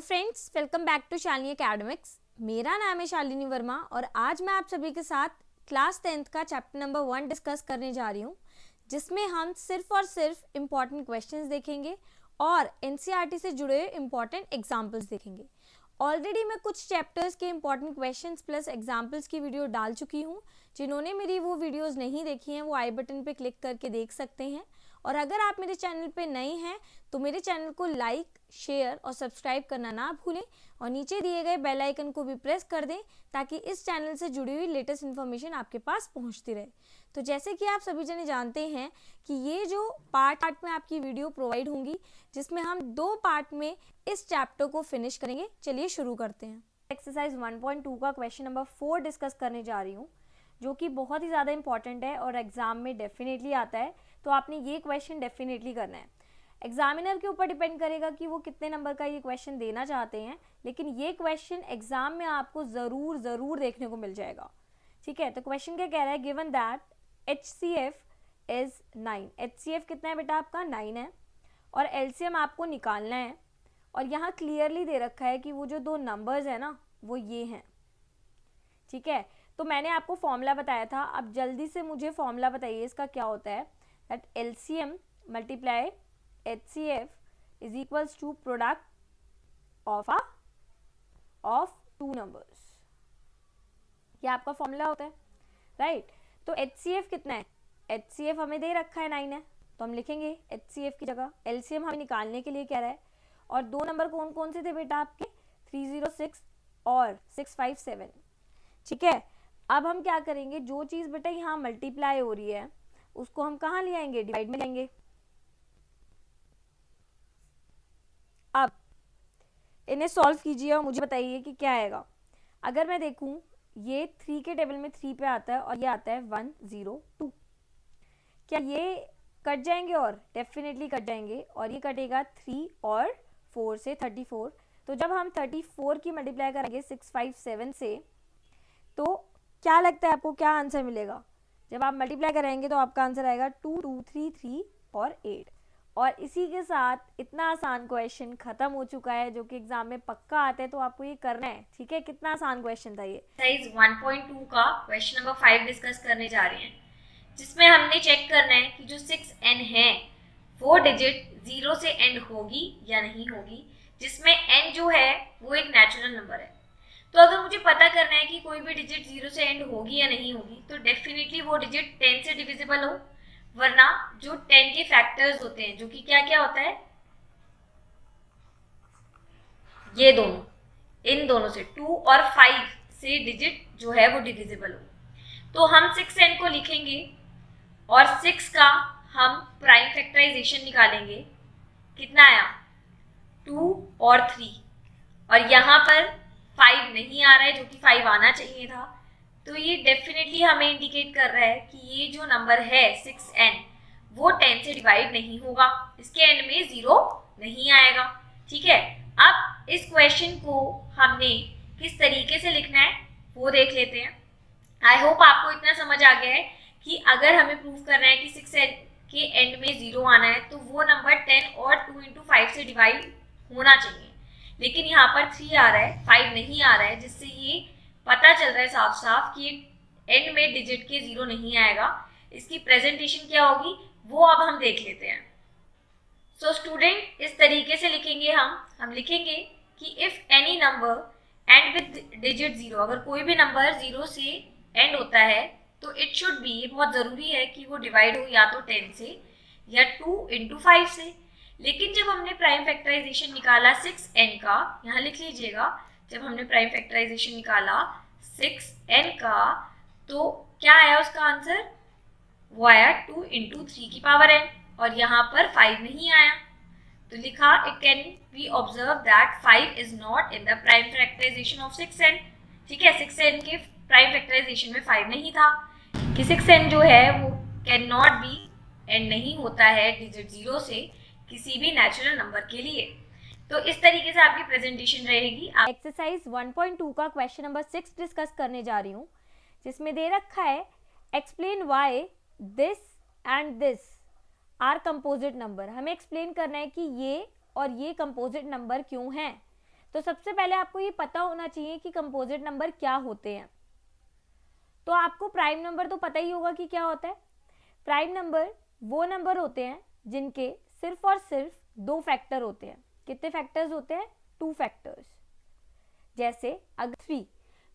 Friends, welcome back to Shalini Academics. मेरा नाम है शालिनी वर्मा और आज मैं आप सभी के साथ क्लास 10th का चैप्टर नंबर 1 डिस्कस करने जा रही हूँ, जिसमें हम सिर्फ और सिर्फ इम्पॉर्टेंट क्वेश्चंस देखेंगे और एनसीईआरटी से जुड़े हुए इम्पॉर्टेंट एग्जाम्पल्स देखेंगे। ऑलरेडी मैं कुछ चैप्टर्स के इम्पॉर्टेंट क्वेश्चंस प्लस एग्जाम्पल्स की वीडियो डाल चुकी हूँ। जिन्होंने मेरी वो वीडियोस नहीं देखी हैं वो आई बटन पे क्लिक करके देख सकते हैं। और अगर आप मेरे चैनल पे नए हैं तो मेरे चैनल को लाइक, शेयर और सब्सक्राइब करना ना भूलें और नीचे दिए गए बेल आइकन को भी प्रेस कर दें ताकि इस चैनल से जुड़ी हुई लेटेस्ट इन्फॉर्मेशन आपके पास पहुंचती रहे। तो जैसे कि आप सभी जने जानते हैं कि ये जो पार्ट में आपकी वीडियो प्रोवाइड होंगी, जिसमें हम 2 पार्ट में इस चैप्टर को फिनिश करेंगे। चलिए शुरू करते हैं। एक्सरसाइज 1.2 का क्वेश्चन नंबर 4 डिस्कस करने जा रही हूँ, जो कि बहुत ही ज़्यादा इंपॉर्टेंट है और एग्जाम में डेफिनेटली आता है। तो आपने ये क्वेश्चन डेफिनेटली करना है। एग्जामिनर के ऊपर डिपेंड करेगा कि वो कितने नंबर का ये क्वेश्चन देना चाहते हैं, लेकिन ये क्वेश्चन एग्जाम में आपको ज़रूर देखने को मिल जाएगा। ठीक है, तो क्वेश्चन क्या कह रहा है? Given that HCF is 9। HCF कितना है बेटा? आपका 9 है और LCM आपको निकालना है। और यहाँ क्लियरली दे रखा है कि वो जो 2 नंबर्स है ना, वो ये हैं। ठीक है, तो मैंने आपको फॉर्मूला बताया था। अब जल्दी से मुझे फॉर्मूला बताइए इसका क्या होता है। That LCM multiply HCF is equals to product of 2 numbers. ये आपका फॉर्मूला होता है, राइट। तो HCF कितना है? HCF हमें दे रखा है 9 है, तो हम लिखेंगे HCF की जगह। LCM हमें निकालने के लिए कह रहा है। और 2 नंबर कौन कौन से थे बेटा आपके? 306 और 657। ठीक है, अब हम क्या करेंगे? जो चीज़ बेटा यहाँ मल्टीप्लाई हो रही है उसको हम कहाँ ले आएंगे? डिवाइड में लेंगे। अब इन्हें सॉल्व कीजिए और मुझे बताइए कि क्या आएगा। अगर मैं देखूं, ये 3 के टेबल में 3 पे आता है और ये आता है 102। क्या ये कट जाएंगे? और डेफिनेटली कट जाएंगे। और ये कटेगा 3 और 4 से 34। तो जब हम 34 की मल्टीप्लाई करेंगे 657 से, तो क्या लगता है आपको क्या आंसर मिलेगा? जब आप मल्टीप्लाई करेंगे तो आपका आंसर आएगा 2, 2, 3, 3 और 8। और इसी के साथ इतना आसान क्वेश्चन खत्म हो चुका है, जो कि एग्जाम में पक्का आता है, तो आपको ये करना है। ठीक है, कितना आसान क्वेश्चन था ये। एक्सरसाइज 1.2 का क्वेश्चन नंबर 5 डिस्कस करने जा रहे हैं, जिसमें हमने चेक करना है कि जो 6n है वो डिजिट 0 से एंड होगी या नहीं होगी, जिसमें n जो है वो एक नेचुरल नंबर है। तो अगर मुझे पता करना है कि कोई भी डिजिट 0 से एंड होगी या नहीं होगी, तो डेफिनेटली वो डिजिट 10 से डिविजिबल हो, वरना जो 10 के फैक्टर्स होते हैं, जो कि क्या क्या होता है, ये दोनों, इन दोनों से 2 और 5 से डिजिट जो है वो डिविजिबल हो। तो हम 6n को लिखेंगे और 6 का हम प्राइम फैक्टराइजेशन निकालेंगे। कितना आया? 2 और 3। और यहाँ पर 5 नहीं आ रहा है, जो कि 5 आना चाहिए था। तो ये डेफिनेटली हमें इंडिकेट कर रहा है कि ये जो नंबर है 6n वो 10 से डिवाइड नहीं होगा, इसके एंड में 0 नहीं आएगा। ठीक है, अब इस क्वेश्चन को हमने किस तरीके से लिखना है वो देख लेते हैं। आई होप आपको इतना समझ आ गया है कि अगर हमें प्रूव करना है कि 6n के एंड में 0 आना है, तो वो नंबर 10 और 2 into 5 से डिवाइड होना चाहिए। लेकिन यहाँ पर 3 आ रहा है, 5 नहीं आ रहा है, जिससे ये पता चल रहा है साफ साफ कि एंड में डिजिट के 0 नहीं आएगा। इसकी प्रेजेंटेशन क्या होगी वो अब हम देख लेते हैं। सो स्टूडेंट, इस तरीके से लिखेंगे हम लिखेंगे कि if any number and with digit 0, अगर कोई भी नंबर 0 से एंड होता है तो इट शुड बी, ये बहुत ज़रूरी है कि वो डिवाइड हो या तो 10 से या 2 into 5 से। लेकिन जब हमने प्राइम फैक्टराइजेशन निकाला 6n का, यहाँ लिख लीजिएगा, जब हमने प्राइम फैक्टराइजेशन निकाला 6n का, तो क्या आया उसका आंसर? वो आया 2 into 3 की पावर n, और यहाँ पर 5 नहीं आया। तो लिखा it can be observe that 5 is not in the prime factorisation of 6n। ठीक है, 6n के प्राइम फैक्टराइजेशन में 5 नहीं था, कि 6n जो है वो कैन नॉट बी एंड नहीं होता है डिजिट 0 से किसी भी नेचुरल नंबर के लिए। तो इस तरीके से आपकी प्रेजेंटेशन रहेगी। एक्सरसाइज 1.2 का क्वेश्चन नंबर 6 डिस्कस करने जा रही हूँ, जिसमें दे रखा है explain why this and this are composite number. हमें एक्सप्लेन करना है कि ये और ये कंपोजिट नंबर क्यों हैं। तो सबसे पहले आपको ये पता होना चाहिए कि कंपोजिट नंबर क्या होते हैं। तो आपको प्राइम नंबर तो पता ही होगा कि क्या होता है। प्राइम नंबर वो नंबर होते हैं जिनके सिर्फ और सिर्फ 2 फैक्टर होते हैं। कितने फैक्टर्स होते हैं? 2 फैक्टर्स। जैसे अगर 3,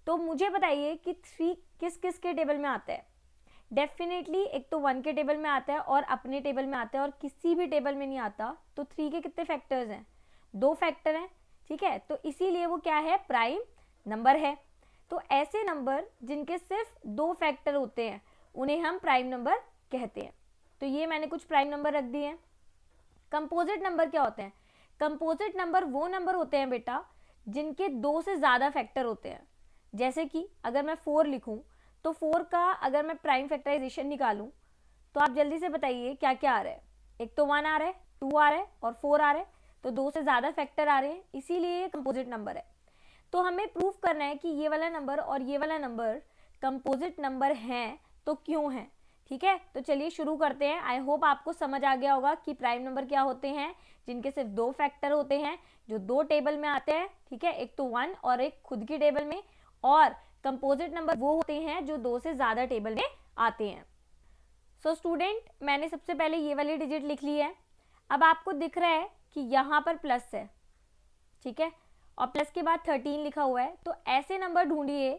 तो मुझे बताइए कि 3 किस किस के टेबल में आता है? डेफिनेटली एक तो 1 के टेबल में आता है और अपने टेबल में आता है, और किसी भी टेबल में नहीं आता। तो 3 के कितने फैक्टर्स हैं? 2 फैक्टर हैं, ठीक है। तो इसीलिए वो क्या है? प्राइम नंबर है। तो ऐसे नंबर जिनके सिर्फ 2 फैक्टर होते हैं उन्हें हम प्राइम नंबर कहते हैं। तो ये मैंने कुछ प्राइम नंबर रख दिए हैं। कंपोजिट नंबर क्या होते हैं? कंपोजिट नंबर वो नंबर होते हैं बेटा जिनके 2 से ज़्यादा फैक्टर होते हैं। जैसे कि अगर मैं 4 लिखूं तो 4 का अगर मैं प्राइम फैक्टराइजेशन निकालूं तो आप जल्दी से बताइए क्या क्या आ रहा है? एक तो 1 आ रहा है, 2 आ रहा है और 4 आ रहा है। तो 2 से ज़्यादा फैक्टर आ रहे हैं, इसीलिए ये कंपोजिट नंबर है। तो हमें प्रूफ करना है कि ये वाला नंबर और ये वाला नंबर कंपोजिट नंबर हैं, तो क्यों हैं? ठीक है, तो चलिए शुरू करते हैं। आई होप आपको समझ आ गया होगा कि प्राइम नंबर क्या होते हैं, जिनके सिर्फ 2 फैक्टर होते हैं, जो 2 टेबल में आते हैं। ठीक है, एक तो 1 और एक खुद की टेबल में। और कंपोजिट नंबर वो होते हैं जो 2 से ज़्यादा टेबल में आते हैं। सो स्टूडेंट, मैंने सबसे पहले ये वाली डिजिट लिख ली है। अब आपको दिख रहा है कि यहाँ पर प्लस है, ठीक है, और प्लस के बाद 13 लिखा हुआ है। तो ऐसे नंबर ढूंढिए,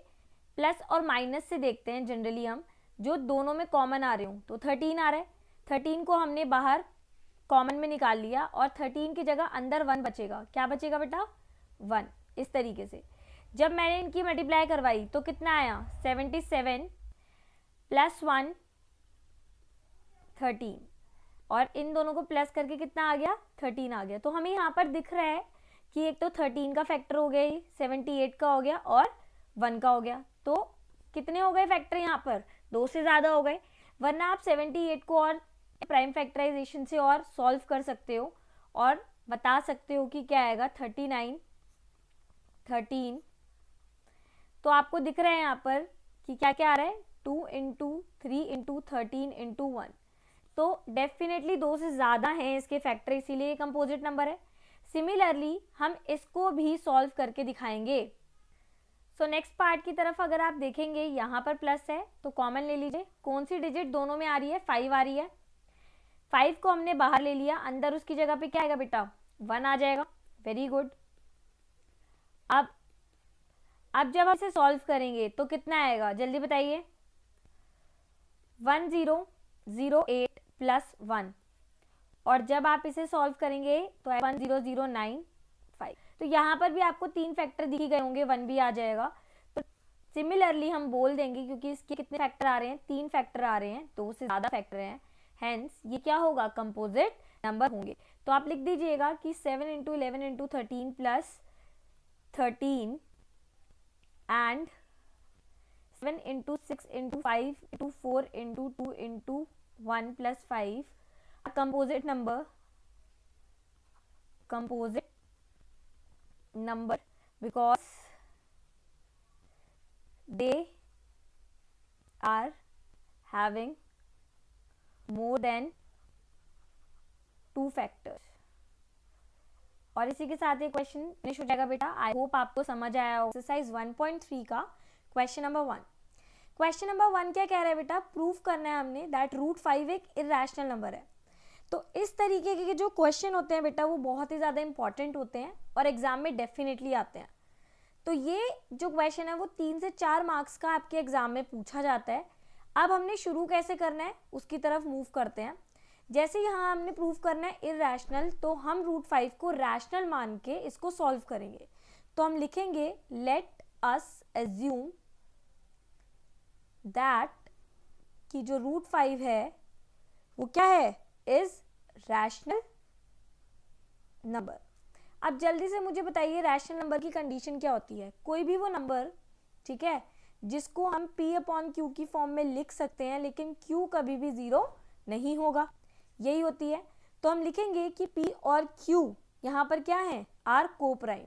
प्लस और माइनस से देखते हैं जनरली हम, जो दोनों में कॉमन आ रहे हो। तो 13 आ रहा है, 13 को हमने बाहर कॉमन में निकाल लिया और 13 की जगह अंदर 1 बचेगा। क्या बचेगा बेटा? 1। इस तरीके से जब मैंने इनकी मल्टीप्लाई करवाई तो कितना आया? 77 प्लस 1 13, और इन दोनों को प्लस करके कितना आ गया? 13 आ गया। तो हमें यहाँ पर दिख रहा है कि एक तो 13 का फैक्टर हो गया, 78 का हो गया और 1 का हो गया। तो कितने हो गए फैक्टर यहाँ पर? 2 से ज़्यादा हो गए। वरना आप 78 को और प्राइम फैक्टराइजेशन से और सॉल्व कर सकते हो और बता सकते हो कि क्या आएगा? 39 13। तो आपको दिख रहा है यहाँ पर कि क्या क्या आ रहा है? 2 इंटू 3 इंटू 13 इंटू 1। तो डेफिनेटली 2 से ज़्यादा हैं इसके फैक्टर, इसीलिए ये कंपोजिट नंबर है। सिमिलरली हम इसको भी सॉल्व करके दिखाएंगे। सो नेक्स्ट पार्ट की तरफ अगर आप देखेंगे, यहाँ पर प्लस है तो कॉमन ले लीजिए। कौन सी डिजिट दोनों में आ रही है? 5 आ रही है। 5 को हमने बाहर ले लिया, अंदर उसकी जगह पे क्या आएगा बेटा? 1 आ जाएगा। Very good. अब जब हम इसे सॉल्व करेंगे तो कितना आएगा? जल्दी बताइए। 1008 प्लस 1, और जब आप इसे सॉल्व करेंगे तो 10095। तो यहाँ पर भी आपको 3 फैक्टर दिख गए होंगे, 1 भी आ जाएगा। तो सिमिलरली हम बोल देंगे, क्योंकि इसके कितने फैक्टर आ रहे हैं? 3 फैक्टर आ रहे हैं, 2 से ज़्यादा फैक्टर हैं, हेंस ये क्या होगा? कंपोजिट नंबर होंगे। तो आप लिख दीजिएगा कि 7 into 11 into 13 plus 13 and 7 into 6 into 5 into 4 into 2 into 1 plus 5 a composite number because they are having more than 2 factors। और इसी के साथ ये क्वेश्चन फिनिश हो जाएगा बेटा। आई होप आपको समझ आया हो। एक्सरसाइज 1.3 का क्वेश्चन नंबर 1। क्वेश्चन नंबर 1 क्या कह रहा है बेटा? प्रूफ करना है हमने दैट √5 एक इरेशनल नंबर है। तो इस तरीके के जो क्वेश्चन होते हैं बेटा वो बहुत ही ज़्यादा इंपॉर्टेंट होते हैं और एग्जाम में डेफिनेटली आते हैं। तो ये जो क्वेश्चन है वो 3 से 4 मार्क्स का आपके एग्जाम में पूछा जाता है। अब हमने शुरू कैसे करना है उसकी तरफ मूव करते हैं। जैसे यहाँ हमने प्रूव करना है इरेशनल, तो हम √5 को रैशनल मान के इसको सॉल्व करेंगे। तो हम लिखेंगे लेट अस एज्यूम दैट कि जो √5 है वो क्या है? Is rational number. अब जल्दी से मुझे बताइए रैशनल नंबर की कंडीशन क्या होती है? कोई भी वो नंबर, ठीक है, जिसको हम P/Q की फॉर्म में लिख सकते हैं, लेकिन Q कभी भी 0 नहीं होगा, यही होती है। तो हम लिखेंगे कि P और Q यहाँ पर क्या है? Are coprime.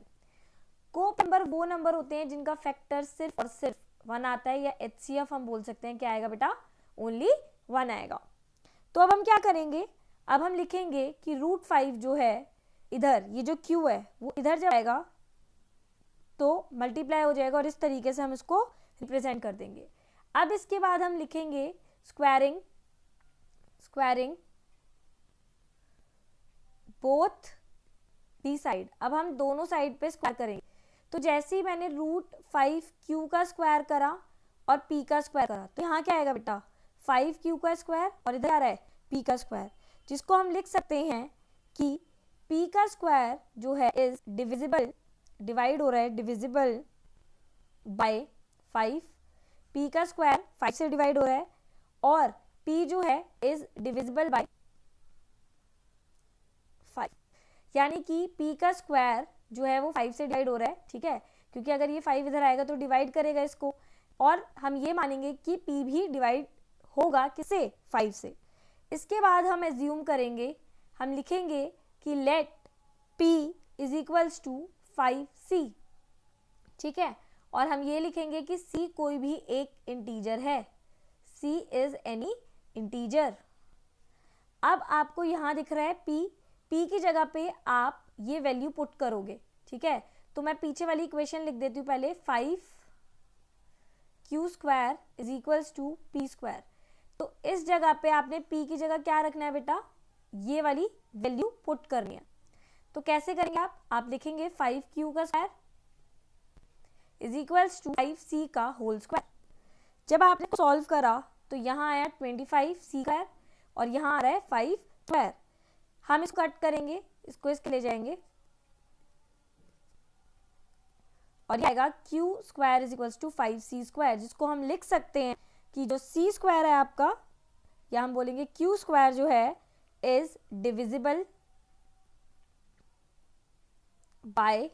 नंबर वो नंबर होते हैं जिनका फैक्टर सिर्फ और सिर्फ 1 आता है, या HCF हम बोल सकते हैं। क्या आएगा बेटा? ओनली 1 आएगा। तो अब हम क्या करेंगे? अब हम लिखेंगे कि √5 जो है इधर, ये जो Q है वो इधर जब आएगा तो मल्टीप्लाई हो जाएगा और इस तरीके से हम इसको रिप्रेजेंट कर देंगे। अब इसके बाद हम लिखेंगे स्क्वायरिंग बोथ दी साइड। अब हम दोनों साइड पे स्क्वायर करेंगे। तो जैसे ही मैंने √5q का स्क्वायर करा और p का स्क्वायर करा, तो यहाँ क्या आएगा बेटा 5q का स्क्वायर और इधर आ रहा है p का स्क्वायर, जिसको हम लिख सकते हैं कि p का स्क्वायर जो है इज डिवाइड हो रहा है डिविजिबल बाय 5, p का स्क्वायर 5 से डिवाइड हो रहा है और p जो है इज डिविजिबल बाय 5, यानी कि p का स्क्वायर जो है वो 5 से डिवाइड हो रहा है, ठीक है, क्योंकि अगर ये 5 इधर आएगा तो डिवाइड करेगा इसको, और हम ये मानेंगे कि p भी डिवाइड होगा किसे 5 से। इसके बाद हम एज्यूम करेंगे, हम लिखेंगे कि let p is equals to 5c, ठीक है, और हम ये लिखेंगे कि c कोई भी एक इंटीजर है, c इज एनी इंटीजर। अब आपको यहाँ दिख रहा है p की जगह पे आप ये वैल्यू पुट करोगे, ठीक है, तो मैं पीछे वाली इक्वेशन लिख देती हूँ पहले, 5q square is equals to p square. तो इस जगह पे आपने p की जगह क्या रखना है बेटा, ये वाली वैल्यू पुट करनी है। तो कैसे करेंगे आप लिखेंगे 5q का square is equals to 5c का होल स्क्वायर। जब आपने सॉल्व करा तो यहाँ आया 25c स्क्वायर और यहाँ आ रहा है 5 स्क्वायर। हम इसको कट करेंगे, इसको इसके ले जाएंगे और ये आएगा q square is equals to 5c square, जिसको हम लिख सकते हैं कि जो c स्क्वायर है आपका, या हम बोलेंगे q स्क्वायर जो है इज डिविजिबल बाय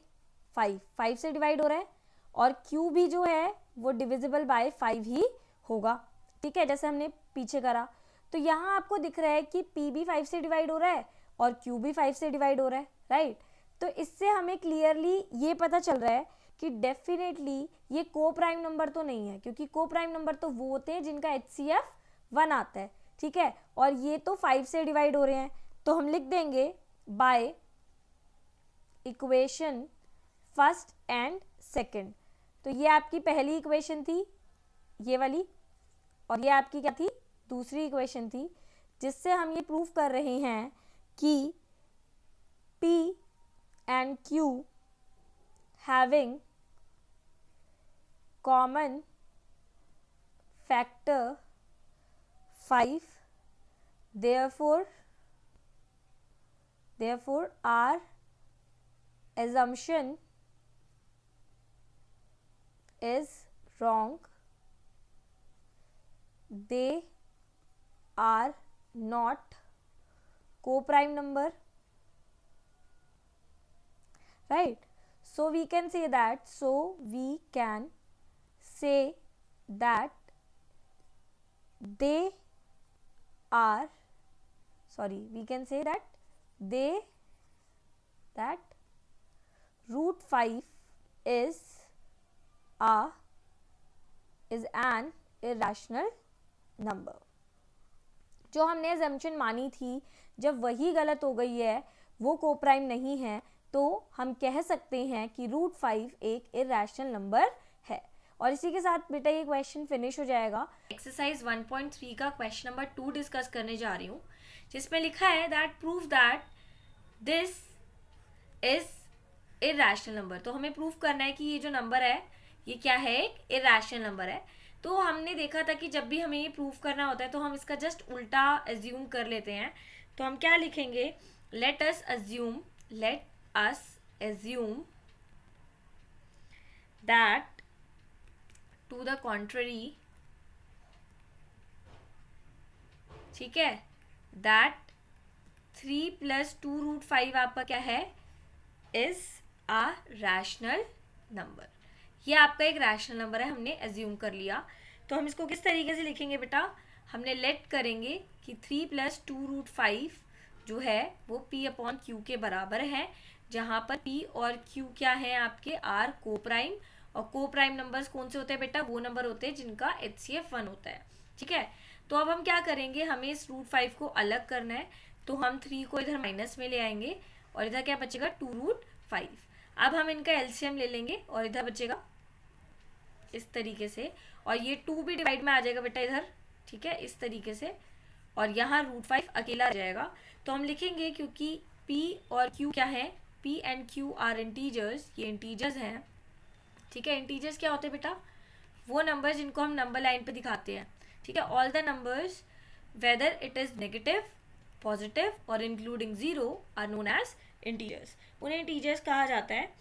5 से डिवाइड हो रहा है और q भी जो है वो डिविजिबल बाय 5 ही होगा, ठीक है, जैसे हमने पीछे करा। तो यहाँ आपको दिख रहा है कि p भी 5 से डिवाइड हो रहा है और q भी 5 से डिवाइड हो रहा है, राइट। तो इससे हमें क्लियरली ये पता चल रहा है कि डेफिनेटली ये को प्राइम नंबर तो नहीं है, क्योंकि को प्राइम नंबर तो वो होते हैं जिनका HCF 1 आता है, ठीक है, और ये तो 5 से डिवाइड हो रहे हैं। तो हम लिख देंगे by equation first and second. तो ये आपकी पहली इक्वेशन थी ये वाली, और ये आपकी क्या थी, दूसरी इक्वेशन थी, जिससे हम ये प्रूव कर रहे हैं कि P and Q having common factor 5, therefore our assumption is wrong. They are not co-prime number, right? So we can say that they are, that √5 is an irrational number। जो हमने assumption मानी थी, जब वही गलत हो गई है, वो को प्राइम नहीं है, तो हम कह सकते हैं कि √5 एक इरेशनल नंबर है। और इसी के साथ बेटा ये क्वेश्चन फिनिश हो जाएगा। एक्सरसाइज 1.3 का क्वेश्चन नंबर 2 डिस्कस करने जा रही हूँ, जिसमें लिखा है that prove that this is irrational number. तो हमें प्रूव करना है कि ये जो नंबर है ये क्या है, एक इरेशनल नंबर है। तो हमने देखा था कि जब भी हमें ये प्रूव करना होता है तो हम इसका जस्ट उल्टा एज्यूम कर लेते हैं। तो हम क्या लिखेंगे, let us assume that to the contrary, ठीक है, that 3 + 2√5 आपका क्या है, इज अ रैशनल नंबर। ये आपका एक रैशनल नंबर है, हमने एज्यूम कर लिया। तो हम इसको किस तरीके से लिखेंगे बेटा, हमने लेट करेंगे कि 3 + 2√5 जो है वो P/Q के बराबर है, जहाँ पर P और Q क्या है आपके, आर को प्राइम। और को प्राइम नंबर्स कौन से होते हैं बेटा, वो नंबर होते हैं जिनका HCF 1 होता है, ठीक है। तो अब हम क्या करेंगे, हमें इस √5 को अलग करना है। तो हम 3 को इधर माइनस में ले आएंगे और इधर क्या बचेगा 2√5। अब हम इनका एलसीएम ले लेंगे और इधर बचेगा इस तरीके से, और ये 2 भी डिवाइड में आ जाएगा बेटा इधर, ठीक है, इस तरीके से, और यहाँ √5 अकेला आ जाएगा। तो हम लिखेंगे क्योंकि P और Q क्या है, P and Q are integers, ये इंटीजर्स हैं, ठीक है। इंटीजर्स क्या होते हैं बेटा, वो नंबर जिनको हम नंबर लाइन पे दिखाते हैं, ठीक है। All the numbers whether it is negative, positive और including 0 are known as integers, उन्हें इंटीजर्स कहा जाता है।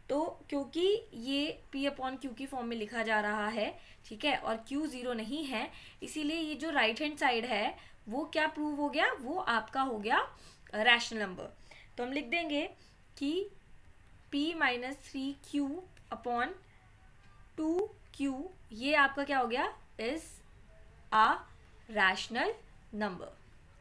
तो क्योंकि ये P/Q की फॉर्म में लिखा जा रहा है, ठीक है, और Q 0 नहीं है, इसीलिए ये जो राइट हैंड साइड है वो क्या प्रूव हो गया, वो आपका हो गया रैशनल नंबर। तो हम लिख देंगे कि P-3Q/2Q ये आपका क्या हो गया, इज आ रैशनल नंबर,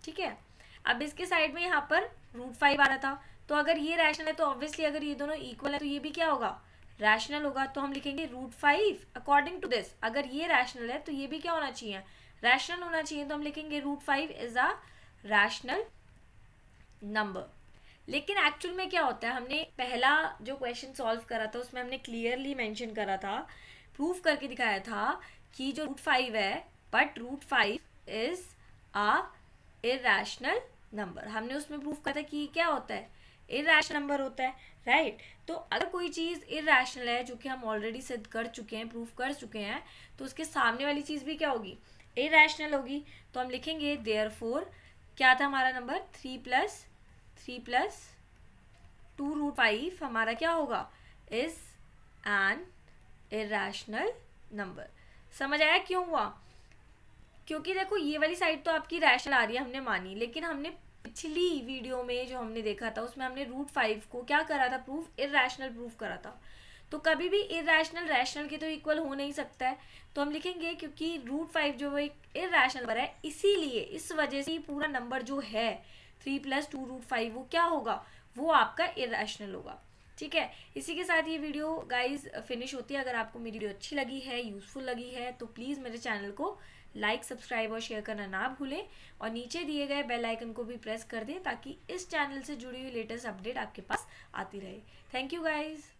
ठीक है। अब इसके साइड में यहाँ पर √5 आ रहा था, तो अगर ये रैशनल है तो ऑब्वियसली अगर ये दोनों इक्वल है तो ये भी क्या होगा, रैशनल होगा। तो हम लिखेंगे √5 अकॉर्डिंग टू दिस, अगर ये रैशनल है तो ये भी क्या होना चाहिए, रैशनल होना चाहिए। तो हम लिखेंगे √5 इज अ रैशनल नंबर। लेकिन एक्चुअल में क्या होता है, हमने पहला जो क्वेश्चन सॉल्व करा था उसमें हमने क्लियरली मेंशन करा था, प्रूफ करके दिखाया था कि जो √5 है, but √5 is a irrational number. हमने उसमें प्रूफ करा था कि क्या होता है, इरैशनल नंबर होता है, राइट। तो अगर कोई चीज़ इरैशनल है, जो कि हम ऑलरेडी सिद्ध कर चुके हैं, प्रूफ कर चुके हैं, तो उसके सामने वाली चीज़ भी क्या होगी, इरैशनल होगी। तो हम लिखेंगे देयरफॉर क्या था हमारा नंबर, 3 + 2√5 हमारा क्या होगा, इज एन इरैशनल नंबर। समझ आया क्यों हुआ, क्योंकि देखो ये वाली साइड तो आपकी रैशनल आ रही है, हमने मानी, लेकिन हमने पिछली वीडियो में जो हमने देखा था उसमें हमने √5 को क्या करा था, प्रूफ इरैशनल प्रूफ करा था। तो कभी भी इरैशनल रैशनल के तो इक्वल हो नहीं सकता है। तो हम लिखेंगे क्योंकि √5 जो वो एक इरैशनल नंबर है, इसीलिए इस वजह से पूरा नंबर जो है 3 + 2√5 वो क्या होगा, वो आपका इरैशनल होगा, ठीक है। इसी के साथ ये वीडियो गाइज फिनिश होती है। अगर आपको मेरी वीडियो अच्छी लगी है, यूजफुल लगी है, तो प्लीज़ मेरे चैनल को लाइक, सब्सक्राइब और शेयर करना ना भूलें, और नीचे दिए गए बेल आइकन को भी प्रेस कर दें ताकि इस चैनल से जुड़ी हुई लेटेस्ट अपडेट आपके पास आती रहे। Thank you guys.